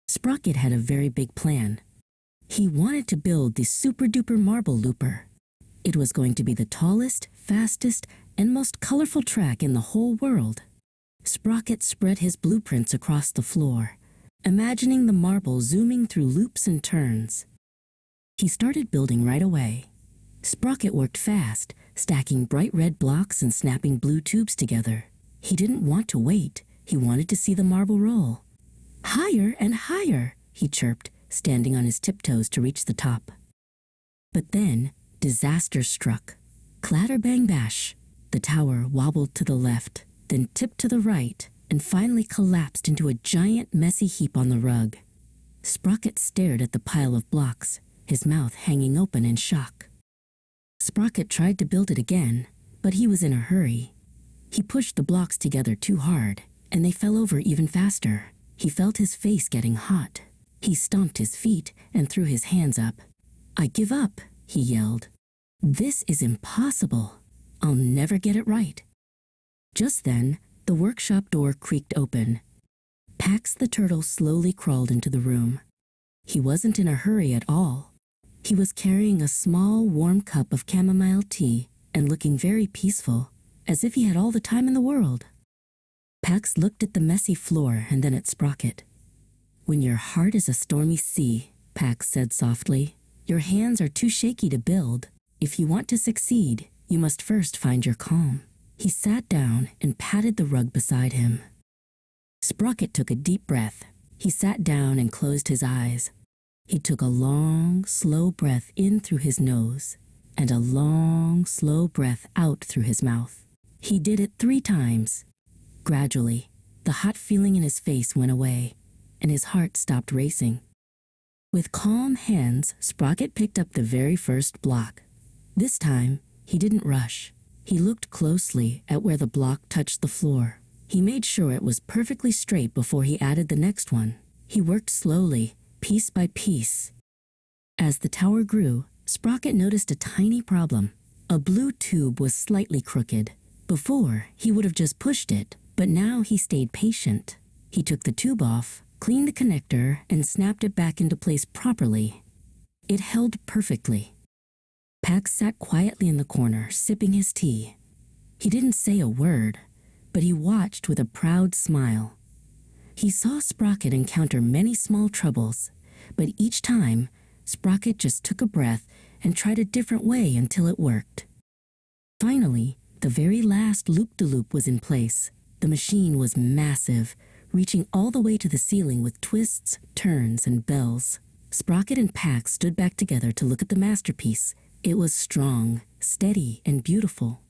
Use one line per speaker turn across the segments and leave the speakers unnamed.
Sprocket had a very big plan. He wanted to build the super-duper marble looper. It was going to be the tallest, fastest, and most colorful track in the whole world. Sprocket spread his blueprints across the floor, imagining the marble zooming through loops and turns. He started building right away. Sprocket worked fast, stacking bright red blocks and snapping blue tubes together. He didn't want to wait. He wanted to see the marble roll. "Higher and higher," he chirped, standing on his tiptoes to reach the top. But then, disaster struck. Clatter bang bash. The tower wobbled to the left, then tipped to the right, and finally collapsed into a giant messy heap on the rug. Sprocket stared at the pile of blocks, his mouth hanging open in shock. Sprocket tried to build it again, but he was in a hurry. He pushed the blocks together too hard, and they fell over even faster. He felt his face getting hot. He stomped his feet and threw his hands up. "I give up," he yelled. "This is impossible. I'll never get it right." Just then, the workshop door creaked open. Pax the turtle slowly crawled into the room. He wasn't in a hurry at all. He was carrying a small, warm cup of chamomile tea and looking very peaceful, as if he had all the time in the world. Pax looked at the messy floor and then at Sprocket. "When your heart is a stormy sea," Pax said softly, "your hands are too shaky to build. If you want to succeed, you must first find your calm." He sat down and patted the rug beside him. Sprocket took a deep breath. He sat down and closed his eyes. He took a long, slow breath in through his nose and a long, slow breath out through his mouth. He did it 3 times. Gradually, the hot feeling in his face went away, and his heart stopped racing. With calm hands, Sprocket picked up the very first block. This time, he didn't rush. He looked closely at where the block touched the floor. He made sure it was perfectly straight before he added the next one. He worked slowly, piece by piece. As the tower grew, Sprocket noticed a tiny problem. A blue tube was slightly crooked. Before, he would have just pushed it, but now he stayed patient. He took the tube off, cleaned the connector, and snapped it back into place properly. It held perfectly. Pax sat quietly in the corner, sipping his tea. He didn't say a word, but he watched with a proud smile. He saw Sprocket encounter many small troubles, but each time, Sprocket just took a breath and tried a different way until it worked. Finally, the very last loop-de-loop was in place. The machine was massive, reaching all the way to the ceiling with twists, turns, and bells. Sprocket and Pax stood back together to look at the masterpiece. It was strong, steady, and beautiful.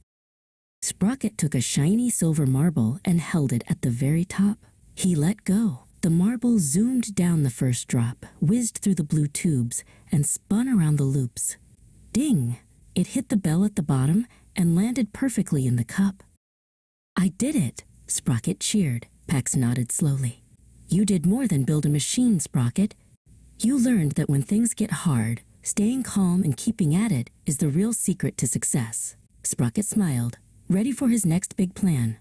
Sprocket took a shiny silver marble and held it at the very top. He let go. The marble zoomed down the first drop, whizzed through the blue tubes, and spun around the loops. Ding! It hit the bell at the bottom and landed perfectly in the cup. "I did it!" Sprocket cheered. Pax nodded slowly. "You did more than build a machine, Sprocket. You learned that when things get hard, staying calm and keeping at it is the real secret to success." Sprocket smiled, ready for his next big plan.